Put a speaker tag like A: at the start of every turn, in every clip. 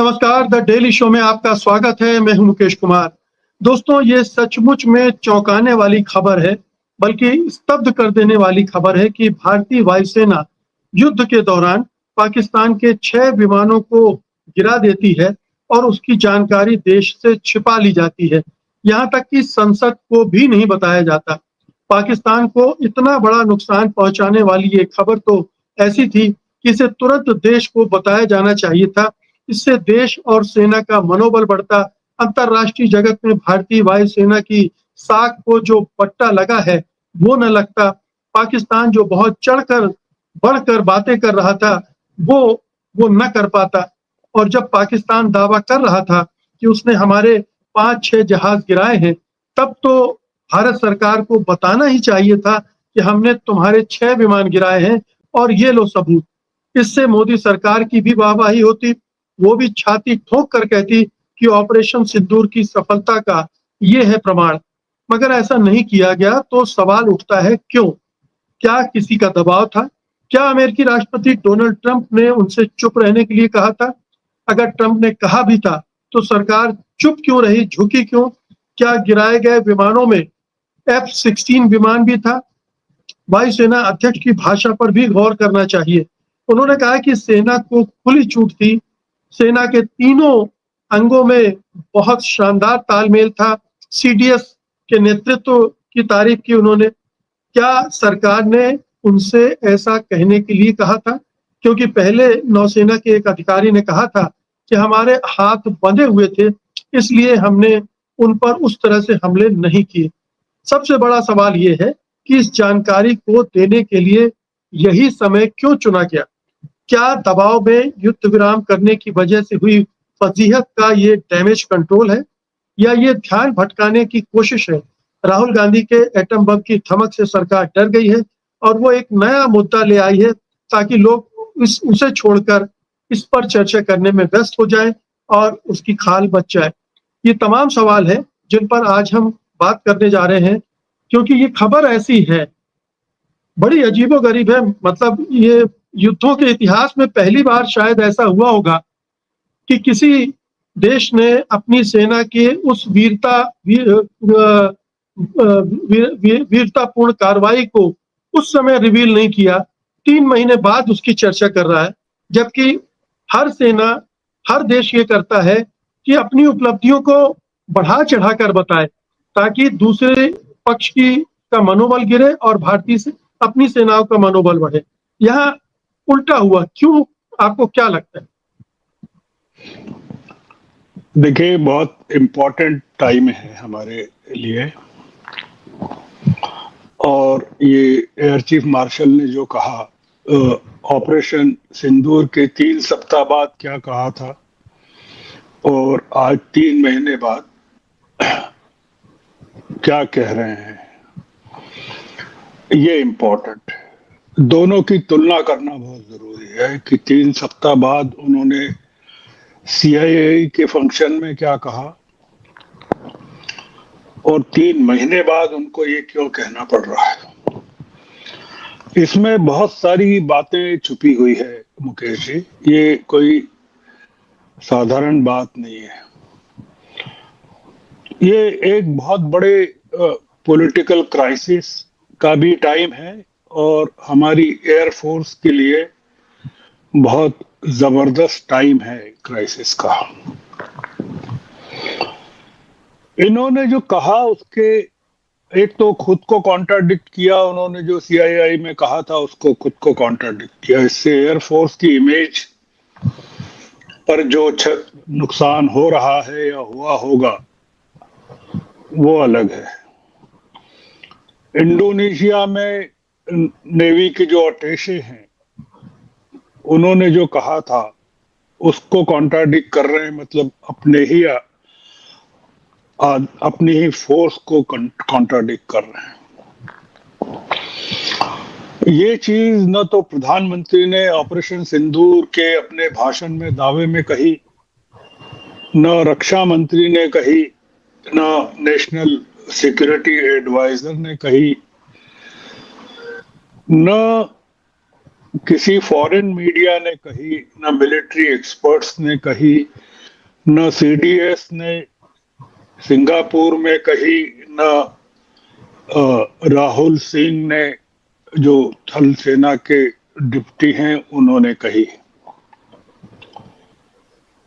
A: नमस्कार, the daily show में आपका स्वागत है। मैं हूं मुकेश कुमार। दोस्तों, ये सचमुच में चौंकाने वाली खबर है, बल्कि स्तब्ध कर देने वाली खबर है कि भारतीय वायुसेना युद्ध के दौरान पाकिस्तान के 6 विमानों को गिरा देती है और उसकी जानकारी देश से छिपा ली जाती है। यहाँ तक कि संसद को भी नहीं बताया जाता। पाकिस्तान को इतना बड़ा नुकसान पहुंचाने वाली ये खबर तो ऐसी थी कि इसे तुरंत देश को बताया जाना चाहिए था। इससे देश और सेना का मनोबल बढ़ता, अंतर्राष्ट्रीय जगत में भारतीय वायुसेना की साख को जो पट्टा लगा है, वो न लगता। पाकिस्तान जो बहुत चढ़कर, बढ़कर बातें कर रहा था, वो न कर पाता। और जब पाकिस्तान दावा कर रहा था कि उसने हमारे 5-6 जहाज गिराए हैं, तब तो भारत सरकार को बताना ही चाहिए था कि हमने तुम्हारे 6 विमान गिराए हैं और ये लो सबूत। इससे मोदी सरकार की भी वाहवाही होती, वो भी छाती ठोक कर कहती कि ऑपरेशन सिंदूर की सफलता का ये है प्रमाण। मगर ऐसा नहीं किया गया, तो सवाल उठता है क्यों? क्या किसी का दबाव था? क्या अमेरिकी राष्ट्रपति डोनाल्ड ट्रंप ने उनसे चुप रहने के लिए कहा था? अगर ट्रंप ने कहा भी था, तो सरकार चुप क्यों रही, झुकी क्यों? क्या गिराए गए विमानों में F-16 विमान भी था? वायुसेना अध्यक्ष की भाषा पर भी गौर करना चाहिए। उन्होंने कहा कि सेना को खुली छूट थी। सेना के तीनों अंगों में बहुत शानदार तालमेल था। सीडीएस के नेतृत्व की तारीफ की उन्होंने। क्या सरकार ने उनसे ऐसा कहने के लिए कहा था? क्योंकि पहले नौसेना के एक अधिकारी ने कहा था कि हमारे हाथ बंधे हुए थे, इसलिए हमने उन पर उस तरह से हमले नहीं किए। सबसे बड़ा सवाल ये है कि इस जानकारी को देने के लिए यही समय क्यों चुना गया? क्या दबाव में युद्ध विराम करने की वजह से हुई फजीहत का ये डैमेज कंट्रोल है, या ये ध्यान भटकाने की कोशिश है? राहुल गांधी के एटम बम की धमक से सरकार डर गई है और वो एक नया मुद्दा ले आई है ताकि लोग उसे छोड़कर इस पर चर्चा करने में व्यस्त हो जाएं और उसकी खाल बच जाए। ये तमाम सवाल है जिन पर आज हम बात करने जा रहे हैं, क्योंकि ये खबर ऐसी है, बड़ी अजीबोगरीब है। मतलब ये युद्धों के इतिहास में पहली बार शायद ऐसा हुआ होगा कि किसी देश ने अपनी सेना के उस वीरतापूर्ण कार्रवाई को उस समय रिवील नहीं किया। 3 महीने बाद उसकी चर्चा कर रहा है, जबकि हर सेना, हर देश ये करता है कि अपनी उपलब्धियों को बढ़ा चढ़ाकर बताए, ताकि दूसरे पक्ष की का मनोबल गिरे और भारतीय से अपनी सेनाओं का मनोबल बढ़े। यहाँ उल्टा हुआ क्यों? आपको क्या लगता है?
B: देखिए, बहुत इम्पोर्टेंट टाइम है हमारे लिए। और ये एयर चीफ मार्शल ने जो कहा, ऑपरेशन सिंदूर के 3 सप्ताह बाद क्या कहा था और आज 3 महीने बाद क्या कह रहे हैं, ये इम्पोर्टेंट है। दोनों की तुलना करना बहुत जरूरी है कि 3 सप्ताह बाद उन्होंने CIA के फंक्शन में क्या कहा और 3 महीने बाद उनको ये क्यों कहना पड़ रहा है। इसमें बहुत सारी बातें छुपी हुई है मुकेश जी, ये कोई साधारण बात नहीं है। ये एक बहुत बड़े पॉलिटिकल क्राइसिस का भी टाइम है और हमारी एयरफोर्स के लिए बहुत जबरदस्त टाइम है क्राइसिस का। इन्होंने जो कहा उसके एक तो खुद को कॉन्ट्राडिक्ट किया, उन्होंने जो CII में कहा था उसको खुद को कॉन्ट्राडिक्ट किया। इससे एयरफोर्स की इमेज पर जो नुकसान हो रहा है या हुआ होगा वो अलग है। इंडोनेशिया में नेवी के जो अटैचे हैं, उन्होंने जो कहा था उसको कॉन्ट्राडिक्ट कर रहे हैं, मतलब अपनी ही फोर्स को कॉन्ट्राडिक्ट कर रहे हैं। ये चीज न तो प्रधानमंत्री ने ऑपरेशन सिंदूर के अपने भाषण में दावे में कही, न रक्षा मंत्री ने कही, न नेशनल सिक्योरिटी एडवाइजर ने कही, न किसी फॉरेन मीडिया ने कही, न मिलिट्री एक्सपर्ट्स ने कही, न सीडीएस ने सिंगापुर में कही, न राहुल सिंह ने जो थल सेना के डिप्टी हैं उन्होंने कही।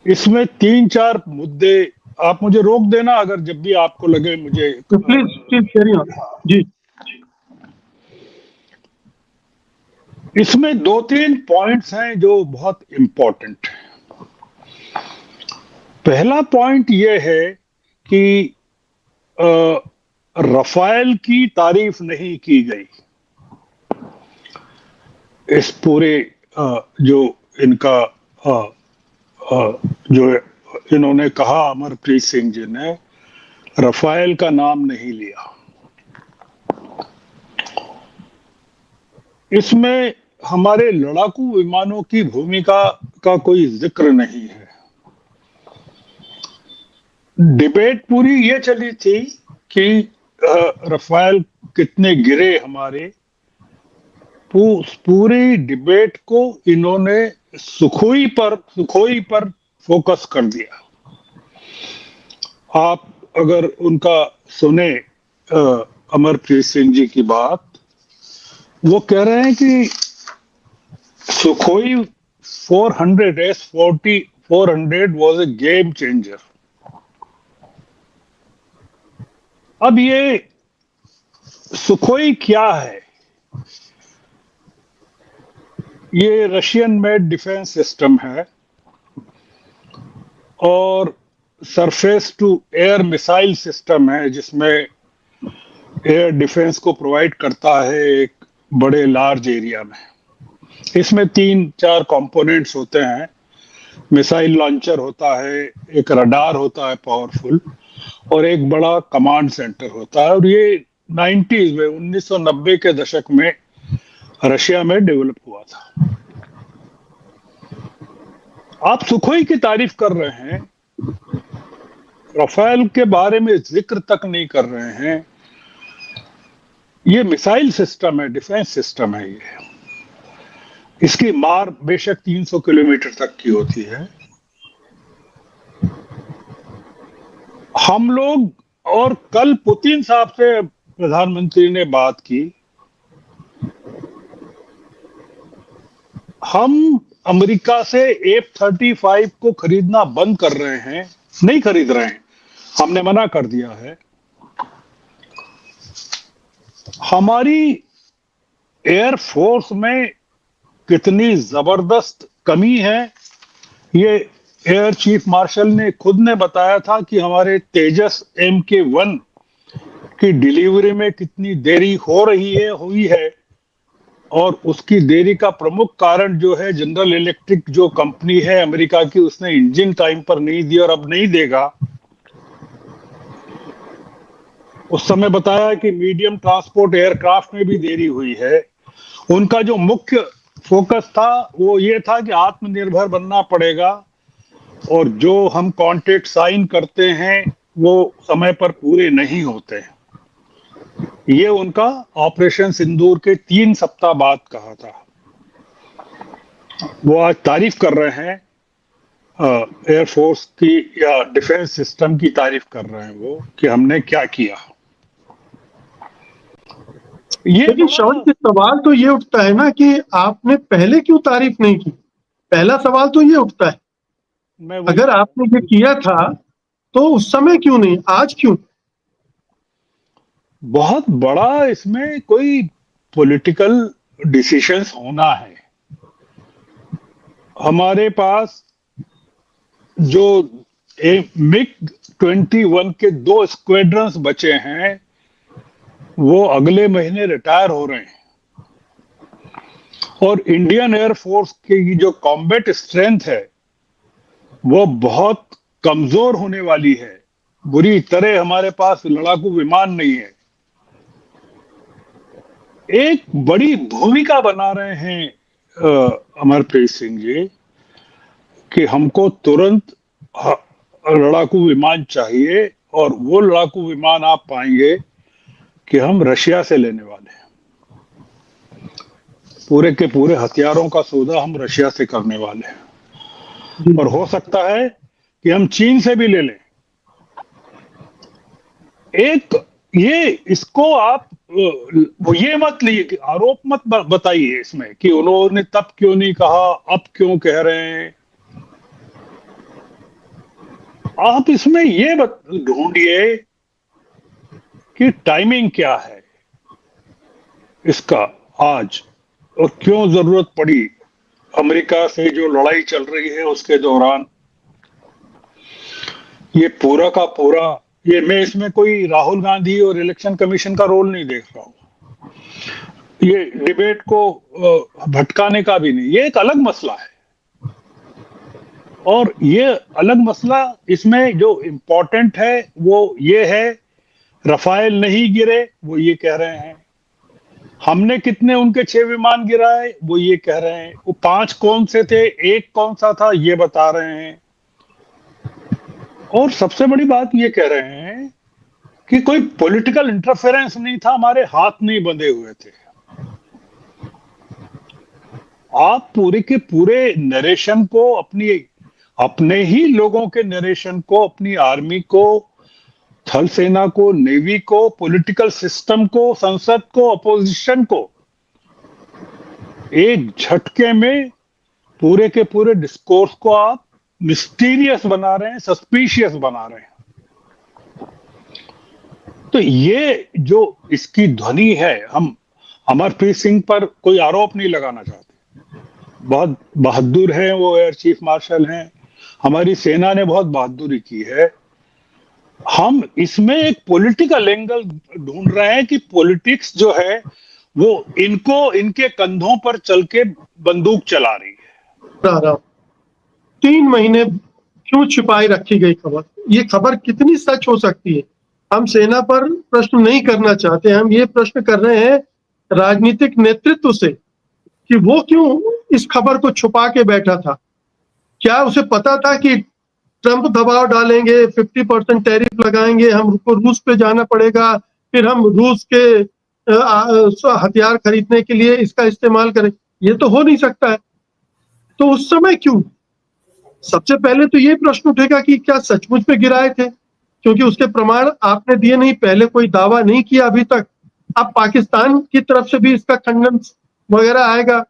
B: इसमें 3-4 मुद्दे, आप मुझे रोक देना अगर जब भी आपको लगे मुझे।
A: तो प्लीज कैरी ऑन जी।
B: इसमें 2-3 पॉइंट्स हैं जो बहुत इंपॉर्टेंट है। पहला पॉइंट यह है कि रफाल की तारीफ नहीं की गई। इस पूरे जो इनका जो इन्होंने कहा, अमरप्रीत सिंह जी ने रफाल का नाम नहीं लिया। इसमें हमारे लड़ाकू विमानों की भूमिका का कोई जिक्र नहीं है। डिबेट पूरी ये चली थी कि रफाल कितने गिरे हमारे। पूरी डिबेट को इन्होंने सुखोई पर फोकस कर दिया। आप अगर उनका सुने अमरप्रीत सिंह जी की बात, वो कह रहे हैं कि Sukhoi 400 S-40 400 was a game changer. अब ये सुखोई क्या है? ये रशियन मेड डिफेंस सिस्टम है और surface to air missile system है, जिसमें एयर डिफेंस को प्रोवाइड करता है एक बड़े लार्ज एरिया में। इसमें 3-4 कंपोनेंट्स होते हैं। मिसाइल लॉन्चर होता है, एक रडार होता है पावरफुल, और एक बड़ा कमांड सेंटर होता है। और ये 1990 के दशक में रशिया में डेवलप हुआ था। आप सुखोई की तारीफ कर रहे हैं, रफाल के बारे में जिक्र तक नहीं कर रहे हैं। ये मिसाइल सिस्टम है, डिफेंस सिस्टम है। ये इसकी मार बेशक 300 किलोमीटर तक की होती है। हम लोग, और कल पुतिन साहब से प्रधानमंत्री ने बात की, हम अमेरिका से F-35 को खरीदना बंद कर रहे हैं, नहीं खरीद रहे हैं, हमने मना कर दिया है। हमारी एयरफोर्स में कितनी जबरदस्त कमी है, ये एयर चीफ मार्शल ने खुद ने बताया था कि हमारे तेजस MK-1 की डिलीवरी में कितनी देरी हो रही है, हुई है। और उसकी देरी का प्रमुख कारण जो है, जनरल इलेक्ट्रिक जो कंपनी है अमेरिका की, उसने इंजन टाइम पर नहीं दिया और अब नहीं देगा। उस समय बताया कि मीडियम ट्रांसपोर्ट एयरक्राफ्ट में भी देरी हुई है। उनका जो मुख्य फोकस था वो ये था कि आत्मनिर्भर बनना पड़ेगा, और जो हम कॉन्ट्रैक्ट साइन करते हैं वो समय पर पूरे नहीं होते। ये उनका ऑपरेशन सिंदूर के 3 सप्ताह बाद कहा था। वो आज तारीफ कर रहे हैं एयरफोर्स की या डिफेंस सिस्टम की तारीफ कर रहे हैं वो, कि हमने क्या किया।
A: लेकिन श्रवण जी, सवाल तो ये उठता है ना कि आपने पहले क्यों तारीफ नहीं की? पहला सवाल तो ये उठता है, अगर आपने ये किया था तो उस समय क्यों नहीं, आज क्यों?
B: बहुत बड़ा इसमें कोई पॉलिटिकल डिसीजंस होना है। हमारे पास जो MiG-21 के 2 स्क्वाड्रंस बचे हैं, वो अगले महीने रिटायर हो रहे हैं। और इंडियन एयरफोर्स की जो कॉम्बैट स्ट्रेंथ है वो बहुत कमजोर होने वाली है। बुरी तरह हमारे पास लड़ाकू विमान नहीं है। एक बड़ी भूमिका बना रहे हैं अमरप्रीत सिंह जी कि हमको तुरंत लड़ाकू विमान चाहिए, और वो लड़ाकू विमान आप पाएंगे कि हम रशिया से लेने वाले हैं। पूरे के पूरे हथियारों का सौदा हम रशिया से करने वाले हैं। और हो सकता है कि हम चीन से भी ले लें। एक ये इसको आप वो ये मत लिए कि आरोप मत बताइए इसमें कि उन्होंने तब क्यों नहीं कहा, अब क्यों कह रहे हैं। आप इसमें ये ढूंढिए कि टाइमिंग क्या है इसका आज, और क्यों जरूरत पड़ी अमेरिका से जो लड़ाई चल रही है उसके दौरान। ये पूरा का पूरा ये मैं इसमें कोई राहुल गांधी और इलेक्शन कमीशन का रोल नहीं देख रहा हूं। ये डिबेट को भटकाने का भी नहीं, ये एक अलग मसला है। और ये अलग मसला, इसमें जो इम्पोर्टेंट है वो ये है, रफाल नहीं गिरे वो ये कह रहे हैं, हमने कितने उनके 6 विमान गिराए वो ये कह रहे हैं, वो 5 कौन से थे, 1 कौन सा था ये बता रहे हैं। और सबसे बड़ी बात ये कह रहे हैं कि कोई पॉलिटिकल इंटरफेरेंस नहीं था, हमारे हाथ नहीं बंधे हुए थे। आप पूरे के पूरे नरेशन को, अपने ही लोगों के नरेशन को, अपनी आर्मी को, थल सेना को, नेवी को, पॉलिटिकल सिस्टम को, संसद को, अपोजिशन को एक झटके में पूरे के पूरे डिस्कोर्स को आप मिस्टीरियस बना रहे हैं, सस्पिशियस बना रहे हैं। तो ये जो इसकी ध्वनि है, हम अमरप्रीत सिंह पर कोई आरोप नहीं लगाना चाहते, बहुत बहादुर हैं वो, एयर चीफ मार्शल हैं, हमारी सेना ने बहुत बहादुरी की है। हम इसमें एक पॉलिटिकल एंगल ढूंढ रहे हैं कि पॉलिटिक्स जो है वो इनको इनके कंधों पर चल के बंदूक चला रही है।
A: 3 महीने क्यों छिपाई रखी गई खबर? ये खबर कितनी सच हो सकती है? हम सेना पर प्रश्न नहीं करना चाहते, हम ये प्रश्न कर रहे हैं राजनीतिक नेतृत्व से कि वो क्यों इस खबर को छुपा के बैठा था। क्या उसे पता था कि ट्रंप दबाव डालेंगे, 50% टैरिफ लगाएंगे, हमको रूस पे जाना पड़ेगा, फिर हम रूस के हथियार खरीदने के लिए इसका इस्तेमाल करें? ये तो हो नहीं सकता है। तो उस समय क्यों? सबसे पहले तो ये प्रश्न उठेगा कि क्या सचमुच में गिराए थे, क्योंकि उसके प्रमाण आपने दिए नहीं, पहले कोई दावा नहीं किया अभी तक। अब पाकिस्तान की तरफ से भी इसका खंडन वगैरह आएगा,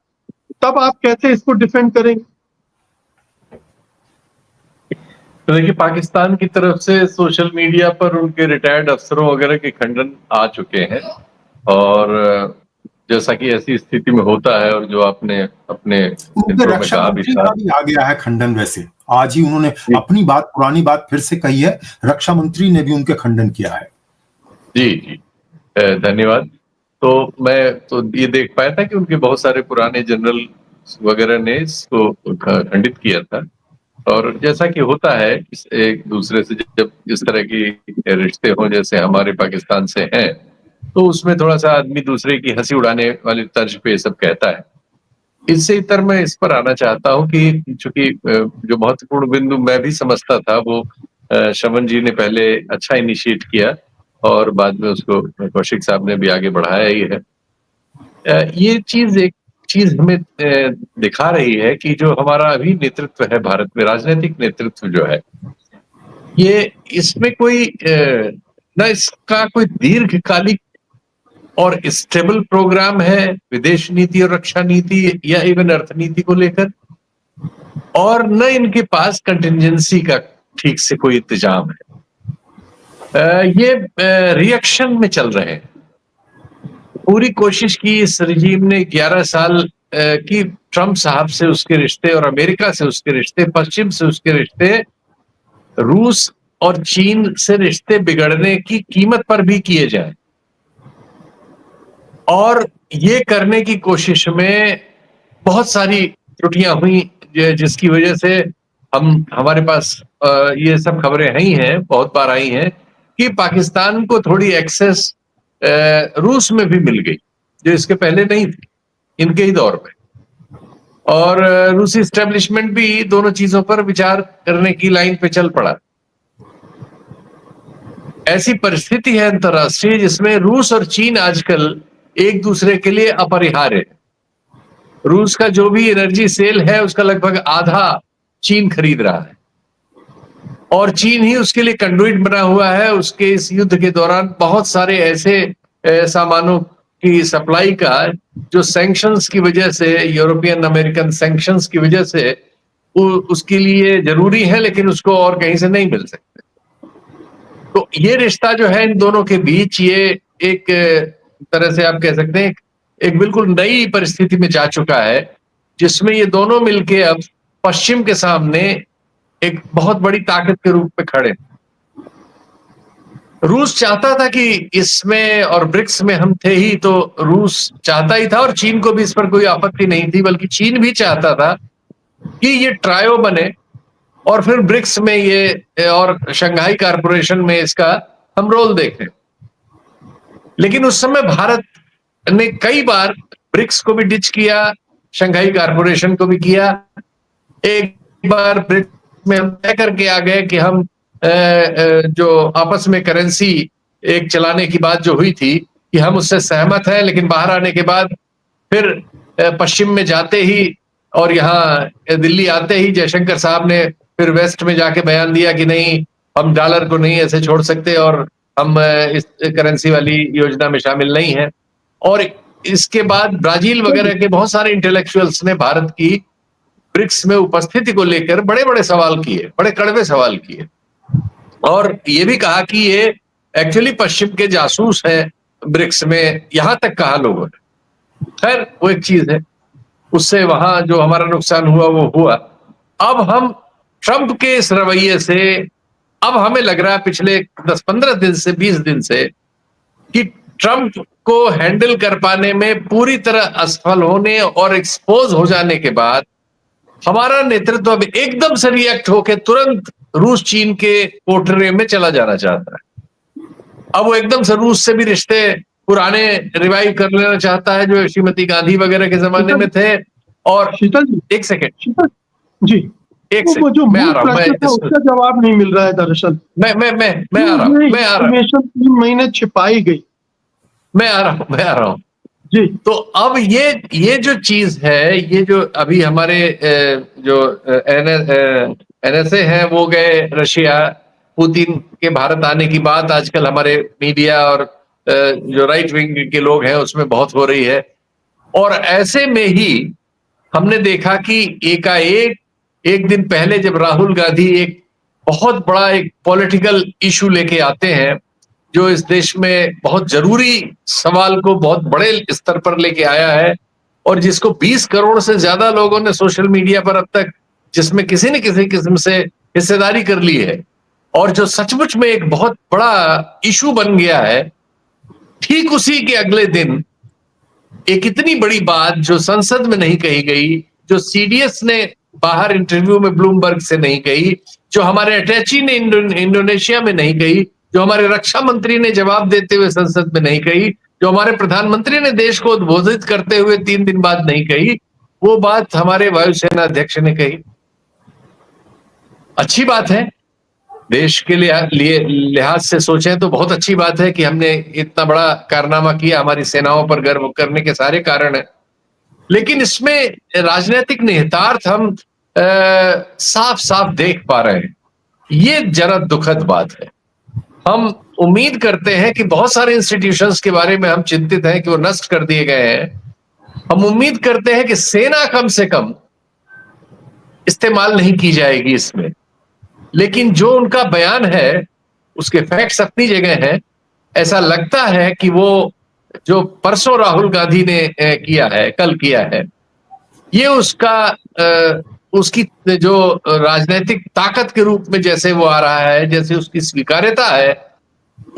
A: तब आप कैसे इसको डिफेंड करेंगे?
C: तो देखिए, पाकिस्तान की तरफ से सोशल मीडिया पर उनके रिटायर्ड अफसरों वगैरह के खंडन आ चुके हैं, और जैसा कि ऐसी स्थिति में होता है, और जो आपने अपने
D: रक्षा मंत्री का भी आ गया है खंडन। वैसे आज ही उन्होंने अपनी बात, पुरानी बात फिर से कही है, रक्षा मंत्री ने भी उनके खंडन किया है।
C: जी जी, धन्यवाद। तो मैं तो ये देख पाया था कि उनके बहुत सारे पुराने जनरल वगैरह ने इसको खंडित किया था, और जैसा कि होता है एक दूसरे से जब इस तरह की रिश्ते हों जैसे हमारे पाकिस्तान से हैं, तो उसमें थोड़ा सा आदमी दूसरे की हंसी उड़ाने वाली तर्ज पे सब कहता है। इससे इतर मैं इस पर आना चाहता हूं कि चूंकि जो महत्वपूर्ण बिंदु मैं भी समझता था वो शमन जी ने पहले अच्छा इनिशिएट किया, और बाद में उसको कौशिक साहब ने भी आगे बढ़ाया ही है। ये एक चीज हमें दिखा रही है कि जो हमारा अभी नेतृत्व है भारत में, राजनीतिक नेतृत्व जो है, ये इसमें कोई न इसका कोई दीर्घकालिक और स्टेबल प्रोग्राम है विदेश नीति और रक्षा नीति या इवन अर्थनीति को लेकर, और न इनके पास कंटिजेंसी का ठीक से कोई इंतजाम है। ये रिएक्शन में चल रहे हैं। पूरी कोशिश की इस रजीम ने 11 साल की, ट्रंप साहब से उसके रिश्ते और अमेरिका से उसके रिश्ते, पश्चिम से उसके रिश्ते, रूस और चीन से रिश्ते बिगड़ने की कीमत पर भी किए जाए, और ये करने की कोशिश में बहुत सारी त्रुटियां हुई, जिसकी वजह से हमारे पास ये सब खबरें ही हैं, बहुत बार आई हैं कि पाकिस्तान को थोड़ी एक्सेस रूस में भी मिल गई, जो इसके पहले नहीं थी, इनके ही दौर में। और रूसी एस्टेब्लिशमेंट भी दोनों चीजों पर विचार करने की लाइन पे चल पड़ा। ऐसी परिस्थिति है अंतरराष्ट्रीय जिसमें रूस और चीन आजकल एक दूसरे के लिए अपरिहार्य है। रूस का जो भी एनर्जी सेल है उसका लगभग आधा चीन खरीद रहा है, और चीन ही उसके लिए कंडुइट बना हुआ है। उसके इस युद्ध के दौरान बहुत सारे ऐसे सामानों की सप्लाई का जो सैंक्शंस की वजह से, यूरोपियन अमेरिकन सैंक्शंस की वजह से उसके लिए जरूरी है, लेकिन उसको और कहीं से नहीं मिल सकते। तो ये रिश्ता जो है इन दोनों के बीच, ये एक तरह से आप कह सकते हैं एक बिल्कुल नई परिस्थिति में जा चुका है, जिसमें ये दोनों मिलके अब पश्चिम के सामने एक बहुत बड़ी ताकत के रूप में खड़े। रूस चाहता था कि इसमें, और ब्रिक्स में हम थे ही, तो रूस चाहता ही था और चीन को भी इस पर कोई आपत्ति नहीं थी, बल्कि चीन भी चाहता था कि ये ट्रायो बने और फिर ब्रिक्स में ये और शंघाई कॉरपोरेशन में इसका हम रोल देखें। लेकिन उस समय भारत ने कई बार ब्रिक्स को भी डिच किया, शंघाई कॉरपोरेशन को भी किया। एक बार ब्रिक्स में हम तय करके आ गए कि हम जो आपस में करेंसी एक चलाने की बात जो हुई थी कि हम उससे सहमत हैं, लेकिन बाहर आने के बाद फिर पश्चिम में जाते ही और यहाँ दिल्ली आते ही जयशंकर साहब ने फिर वेस्ट में जाके बयान दिया कि नहीं, हम डॉलर को नहीं ऐसे छोड़ सकते और हम इस करेंसी वाली योजना में शामिल नहीं है। और इसके बाद ब्राजील वगैरह के बहुत सारे इंटेलेक्चुअल्स ने भारत की ब्रिक्स में उपस्थिति को लेकर बड़े बड़े सवाल किए, बड़े कड़वे सवाल किए, और ये भी कहा कि ये एक्चुअली पश्चिम के जासूस हैं ब्रिक्स में, यहां तक कहा लोगों ने। खैर वो एक चीज है, उससे वहां जो हमारा नुकसान हुआ वो हुआ। अब हम ट्रंप के इस रवैये से, अब हमें लग रहा है पिछले 10-15 दिन से, 20 दिन से, कि ट्रंप को हैंडल कर पाने में पूरी तरह असफल होने और एक्सपोज हो जाने के बाद हमारा नेतृत्व अब एकदम से रिएक्ट होकर तुरंत रूस चीन के पोटरे में चला जाना चाहता है। अब वो एकदम से रूस से भी रिश्ते पुराने रिवाइव कर लेना चाहता है, जो श्रीमती गांधी वगैरह के जमाने में थे। और
A: शीतल जी,
C: एक सेकेंड
A: जी,
C: एक
A: वो जो
C: मैं आ रहा हूं,
A: प्रश्न था उसका जवाब नहीं मिल रहा है दरअसल।
C: मैं आ रहा हूं,
A: 3 महीने छिपाई गई।
C: मैं आ रहा हूं
A: जी।
C: तो अब ये जो चीज है, ये जो अभी हमारे जो एनएसए हैं वो गए रशिया, पुतिन के भारत आने की बात आजकल हमारे मीडिया और जो राइट विंग के लोग हैं उसमें बहुत हो रही है। और ऐसे में ही हमने देखा कि एकाएक एक दिन पहले जब राहुल गांधी एक बहुत बड़ा एक पॉलिटिकल इशू लेके आते हैं, जो इस देश में बहुत जरूरी सवाल को बहुत बड़े स्तर पर लेके आया है, और जिसको 20 करोड़ से ज्यादा लोगों ने सोशल मीडिया पर अब तक, जिसमें किसी न किसी किस्म से हिस्सेदारी कर ली है, और जो सचमुच में एक बहुत बड़ा इशू बन गया है, ठीक उसी के अगले दिन एक इतनी बड़ी बात जो संसद में नहीं कही गई, जो सीडीएस ने बाहर इंटरव्यू में ब्लूमबर्ग से नहीं कही, जो हमारे अटैची ने इंडोनेशिया में नहीं कही, जो हमारे रक्षा मंत्री ने जवाब देते हुए संसद में नहीं कही, जो हमारे प्रधानमंत्री ने देश को उद्बोधित करते हुए 3 दिन बाद नहीं कही, वो बात हमारे वायुसेना अध्यक्ष ने कही। अच्छी बात है, देश के लिए लिहाज से सोचें तो बहुत अच्छी बात है कि हमने इतना बड़ा कारनामा किया, हमारी सेनाओं पर गर्व करने के सारे कारण है। लेकिन इसमें राजनीतिक निहितार्थ हम साफ साफ देख पा रहे हैं। ये जरा दुखद बात है। हम उम्मीद करते हैं कि बहुत सारे इंस्टीट्यूशंस के बारे में हम चिंतित हैं कि वो नष्ट कर दिए गए हैं। हम उम्मीद करते हैं कि सेना कम से कम इस्तेमाल नहीं की जाएगी इसमें, लेकिन जो उनका बयान है उसके फैक्ट्स अपनी जगह हैं। ऐसा लगता है कि वो जो परसों राहुल गांधी ने किया है, कल किया है, ये उसकी जो राजनीतिक ताकत के रूप में जैसे वो आ रहा है, जैसे उसकी स्वीकार्यता है,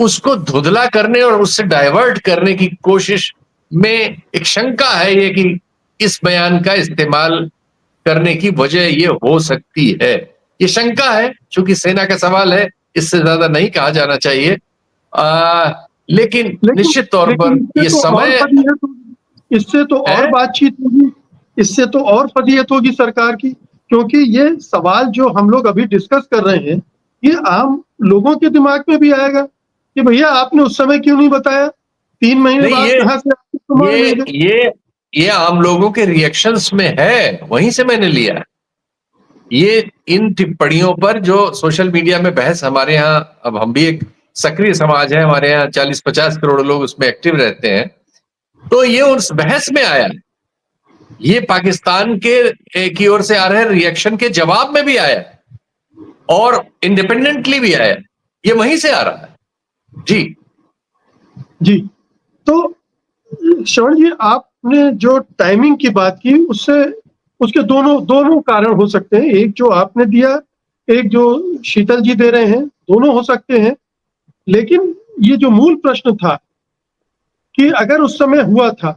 C: उसको धुंधला करने और उससे डाइवर्ट करने की कोशिश में एक शंका है ये कि इस बयान का इस्तेमाल करने की वजह ये हो सकती है। ये शंका है, चूंकि सेना का सवाल है, इससे ज्यादा नहीं कहा जाना चाहिए। लेकिन निश्चित तौर पर ये समय,
A: इससे तो और बातचीत होगी, इससे तो और फजीयत होगी सरकार की, क्योंकि ये सवाल जो हम लोग अभी डिस्कस कर रहे हैं, ये आम लोगों के दिमाग में भी आएगा कि भैया आपने उस समय क्यों नहीं बताया, 3 महीने बाद कहां से
C: ये आम लोगों के रिएक्शंस में है, वहीं से मैंने लिया है। ये इन टिप्पणियों पर जो सोशल मीडिया में बहस, हमारे यहाँ अब हम भी एक सक्रिय समाज है, हमारे यहाँ 40-50 करोड़ लोग उसमें एक्टिव रहते हैं, तो ये उस बहस में आया, ये पाकिस्तान के की ओर से आ रहे रिएक्शन के जवाब में भी आया और इंडिपेंडेंटली भी आया, ये वहीं से आ रहा है। जी
A: तो श्रवण जी, आपने जो टाइमिंग की बात की, उससे उसके दोनों कारण हो सकते हैं। एक जो आपने दिया, एक जो शीतल जी दे रहे हैं, दोनों हो सकते हैं। लेकिन ये जो मूल प्रश्न था कि अगर उस समय हुआ था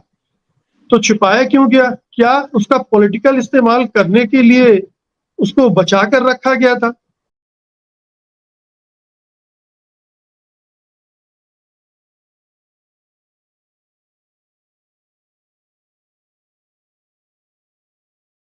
A: तो छिपाया क्यों गया? क्या उसका पॉलिटिकल इस्तेमाल करने के लिए उसको बचा कर रखा गया था?